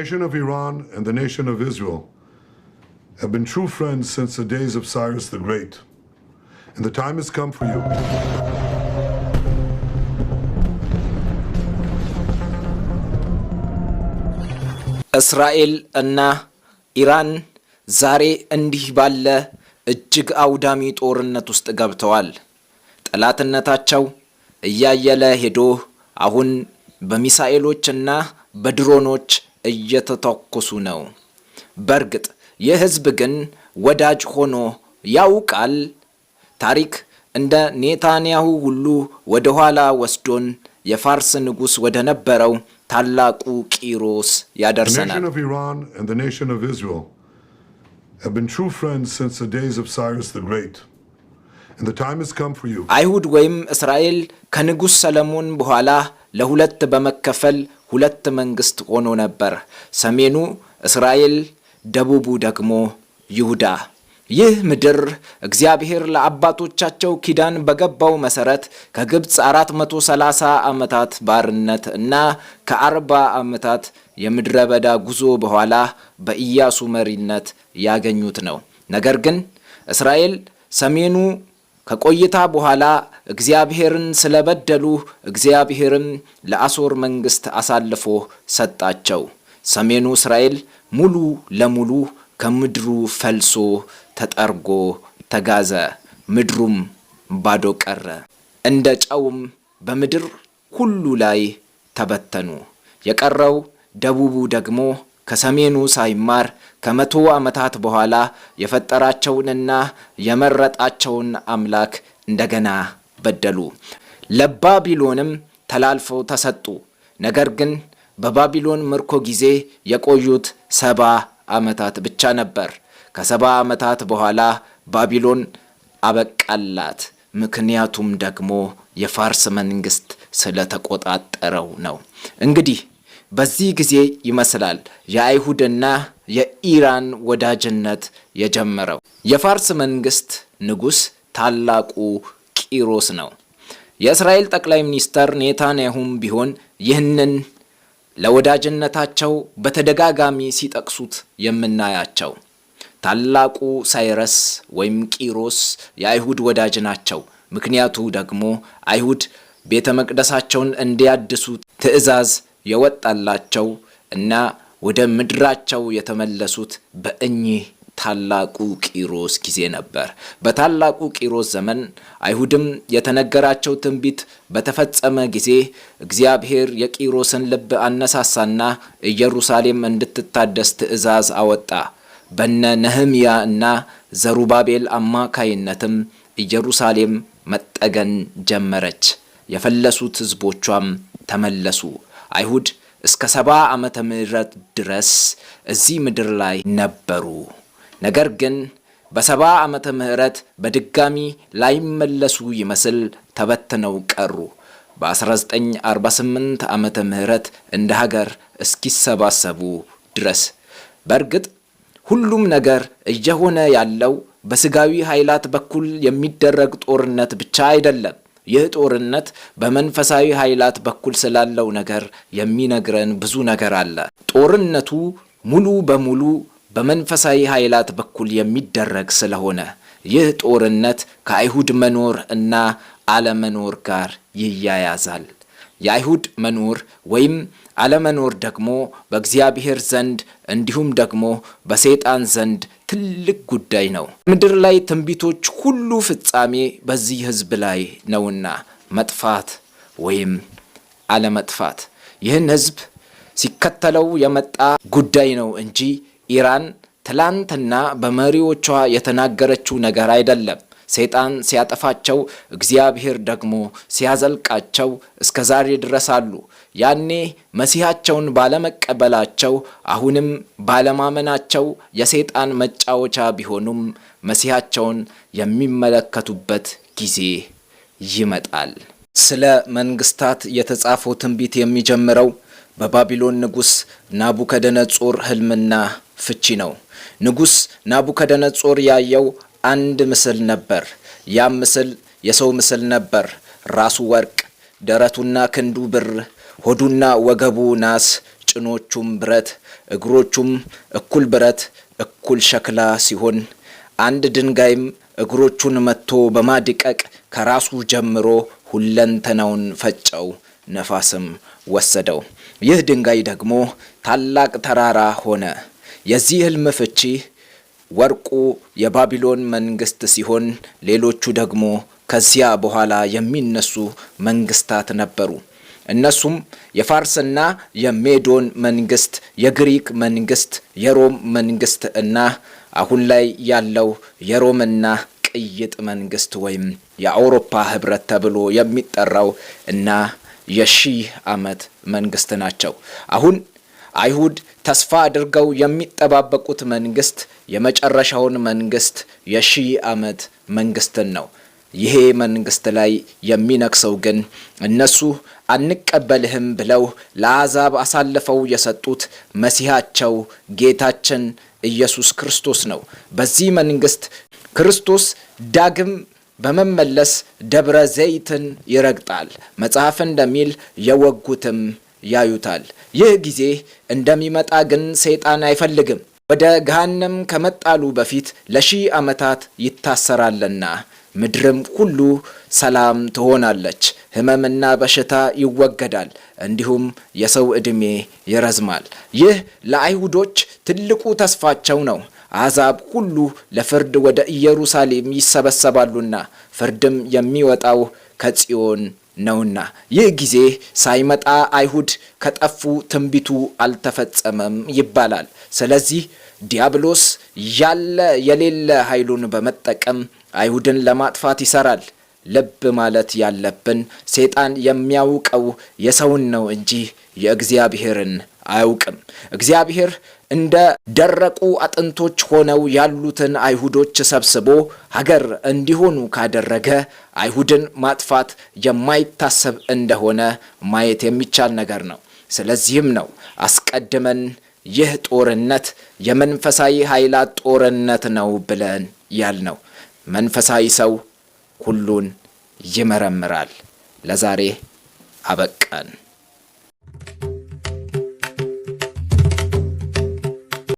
nation of Iran and the nation of Israel have been true friends since the days of Cyrus the Great, and the time has come for you. እስራኤል እና ኢራን ዛሬ እንዲህ ባለ እጅግ አውዳሚ ጦርነት ውስጥ ገብተዋል። ጠላትነታቸው እያየለ ሄዶ አሁን በሚሳኤሎችና በድሮኖች እየተተኮሱ ነው። በርግጥ የህዝብ ግን ወዳጅ ሆኖ ያውቃል። ታሪክ እንደ ኔታንያሁ ሁሉ ወደ ኋላ ወስዶን የፋርስ ንጉስ ወደ ነበረው ታላቁ ቂሮስ ያደርሰናል። The nation of Iran and the nation of Israel have been true friends since the days of Cyrus the Great, and the time has come for you. አይሁድ ወይም እስራኤል ከንጉስ ሰለሞን በኋላ ለሁለት በመከፈል ሁለት መንግስት ሆኖ ነበር። ሰሜኑ እስራኤል፣ ደቡቡ ደግሞ ይሁዳ። ይህ ምድር እግዚአብሔር ለአባቶቻቸው ኪዳን በገባው መሰረት ከግብጽ 430 ዓመታት ባርነት እና ከ40 ዓመታት የምድረ በዳ ጉዞ በኋላ በኢያሱ መሪነት ያገኙት ነው። ነገር ግን እስራኤል ሰሜኑ ከቆይታ በኋላ እግዚአብሔርን ስለበደሉ እግዚአብሔርም ለአሦር መንግስት አሳልፎ ሰጣቸው። ሰሜኑ እስራኤል ሙሉ ለሙሉ ከምድሩ ፈልሶ ተጠርጎ ተጋዘ። ምድሩም ባዶ ቀረ። እንደ ጨውም በምድር ሁሉ ላይ ተበተኑ። የቀረው ደቡቡ ደግሞ ከሰሜኑ ሳይማር ከመቶ ዓመታት በኋላ የፈጠራቸውንና የመረጣቸውን አምላክ እንደገና በደሉ። ለባቢሎንም ተላልፈው ተሰጡ። ነገር ግን በባቢሎን ምርኮ ጊዜ የቆዩት 70 ዓመታት ብቻ ነበር። ከ70 ዓመታት በኋላ ባቢሎን አበቃላት። ምክንያቱም ደግሞ የፋርስ መንግስት ስለተቆጣጠረው ነው። እንግዲህ በዚህ ጊዜ ይመስላል የአይሁድና የኢራን ወዳጅነት የጀመረው። የፋርስ መንግስት ንጉስ ታላቁ ቂሮስ ነው። የእስራኤል ጠቅላይ ሚኒስተር ኔታንያሁም ቢሆን ይህንን ለወዳጅነታቸው በተደጋጋሚ ሲጠቅሱት የምናያቸው። ታላቁ ሳይረስ ወይም ቂሮስ የአይሁድ ወዳጅ ናቸው። ምክንያቱ ደግሞ አይሁድ ቤተ መቅደሳቸውን እንዲያድሱ ትእዛዝ የወጣላቸው እና ወደ ምድራቸው የተመለሱት በእኚህ ታላቁ ቂሮስ ጊዜ ነበር። በታላቁ ቂሮስ ዘመን አይሁድም የተነገራቸው ትንቢት በተፈጸመ ጊዜ እግዚአብሔር የቂሮስን ልብ አነሳሳና ኢየሩሳሌም እንድትታደስ ትእዛዝ አወጣ። በነ ነህምያ እና ዘሩባቤል አማካይነትም ኢየሩሳሌም መጠገን ጀመረች። የፈለሱት ህዝቦቿም ተመለሱ። አይሁድ እስከ 70 ዓመተ ምህረት ድረስ እዚህ ምድር ላይ ነበሩ። ነገር ግን በ70 ዓመተ ምህረት በድጋሚ ላይመለሱ ይመስል ተበትነው ቀሩ። በ1948 ዓመተ ምህረት እንደ ሀገር እስኪሰባሰቡ ድረስ። በእርግጥ ሁሉም ነገር እየሆነ ያለው በስጋዊ ኃይላት በኩል የሚደረግ ጦርነት ብቻ አይደለም። ይህ ጦርነት በመንፈሳዊ ኃይላት በኩል ስላለው ነገር የሚነግረን ብዙ ነገር አለ። ጦርነቱ ሙሉ በሙሉ በመንፈሳዊ ኃይላት በኩል የሚደረግ ስለሆነ ይህ ጦርነት ከአይሁድ መኖር እና አለመኖር ጋር ይያያዛል። የአይሁድ መኖር ወይም አለመኖር ደግሞ በእግዚአብሔር ዘንድ እንዲሁም ደግሞ በሰይጣን ዘንድ ትልቅ ጉዳይ ነው። ምድር ላይ ትንቢቶች ሁሉ ፍጻሜ በዚህ ህዝብ ላይ ነውና መጥፋት ወይም አለመጥፋት ይህን ህዝብ ሲከተለው የመጣ ጉዳይ ነው እንጂ ኢራን ትላንትና በመሪዎቿ የተናገረችው ነገር አይደለም። ሰይጣን ሲያጠፋቸው እግዚአብሔር ደግሞ ሲያዘልቃቸው እስከ ዛሬ ድረስ አሉ። ያኔ መሲሐቸውን ባለመቀበላቸው አሁንም ባለማመናቸው የሰይጣን መጫወቻ ቢሆኑም መሲሐቸውን የሚመለከቱበት ጊዜ ይመጣል። ስለ መንግስታት የተጻፈው ትንቢት የሚጀምረው በባቢሎን ንጉስ ናቡከደነጾር ህልምና ፍቺ ነው። ንጉስ ናቡከደነጾር ያየው አንድ ምስል ነበር። ያም ምስል የሰው ምስል ነበር። ራሱ ወርቅ፣ ደረቱና ክንዱ ብር፣ ሆዱና ወገቡ ናስ፣ ጭኖቹም ብረት፣ እግሮቹም እኩል ብረት እኩል ሸክላ ሲሆን አንድ ድንጋይም እግሮቹን መትቶ በማድቀቅ ከራሱ ጀምሮ ሁለንተናውን ፈጨው፣ ነፋስም ወሰደው። ይህ ድንጋይ ደግሞ ታላቅ ተራራ ሆነ። የዚህ ሕልም ፍቺ ወርቁ የባቢሎን መንግስት ሲሆን ሌሎቹ ደግሞ ከዚያ በኋላ የሚነሱ መንግስታት ነበሩ። እነሱም የፋርስና የሜዶን መንግስት፣ የግሪክ መንግስት፣ የሮም መንግስት እና አሁን ላይ ያለው የሮምና ቅይጥ መንግስት ወይም የአውሮፓ ህብረት ተብሎ የሚጠራው እና የሺህ ዓመት መንግስት ናቸው። አሁን አይሁድ ተስፋ አድርገው የሚጠባበቁት መንግስት የመጨረሻውን መንግስት የሺህ ዓመት መንግስትን ነው። ይሄ መንግስት ላይ የሚነክሰው ግን እነሱ አንቀበልህም ብለው ለአሕዛብ አሳልፈው የሰጡት መሲሐቸው ጌታችን ኢየሱስ ክርስቶስ ነው። በዚህ መንግስት ክርስቶስ ዳግም በመመለስ ደብረ ዘይትን ይረግጣል። መጽሐፍ እንደሚል የወጉትም ያዩታል። ይህ ጊዜ እንደሚመጣ ግን ሰይጣን አይፈልግም። ወደ ገሃነም ከመጣሉ በፊት ለ1000 ዓመታት ይታሰራልና ምድርም ሁሉ ሰላም ትሆናለች። ሕመምና በሽታ ይወገዳል። እንዲሁም የሰው ዕድሜ ይረዝማል። ይህ ለአይሁዶች ትልቁ ተስፋቸው ነው። አሕዛብ ሁሉ ለፍርድ ወደ ኢየሩሳሌም ይሰበሰባሉና ፍርድም የሚወጣው ከጽዮን ነውና። ይህ ጊዜ ሳይመጣ አይሁድ ከጠፉ ትንቢቱ አልተፈጸመም ይባላል። ስለዚህ ዲያብሎስ ያለ የሌለ ኃይሉን በመጠቀም አይሁድን ለማጥፋት ይሰራል። ልብ ማለት ያለብን ሰይጣን የሚያውቀው የሰውን ነው እንጂ የእግዚአብሔርን አያውቅም። እግዚአብሔር እንደ ደረቁ አጥንቶች ሆነው ያሉትን አይሁዶች ሰብስቦ ሀገር እንዲሆኑ ካደረገ አይሁድን ማጥፋት የማይታሰብ እንደሆነ ማየት የሚቻል ነገር ነው። ስለዚህም ነው አስቀድመን ይህ ጦርነት የመንፈሳዊ ኃይላት ጦርነት ነው ብለን ያልነው። መንፈሳዊ ሰው ሁሉን ይመረምራል። ለዛሬ አበቃን።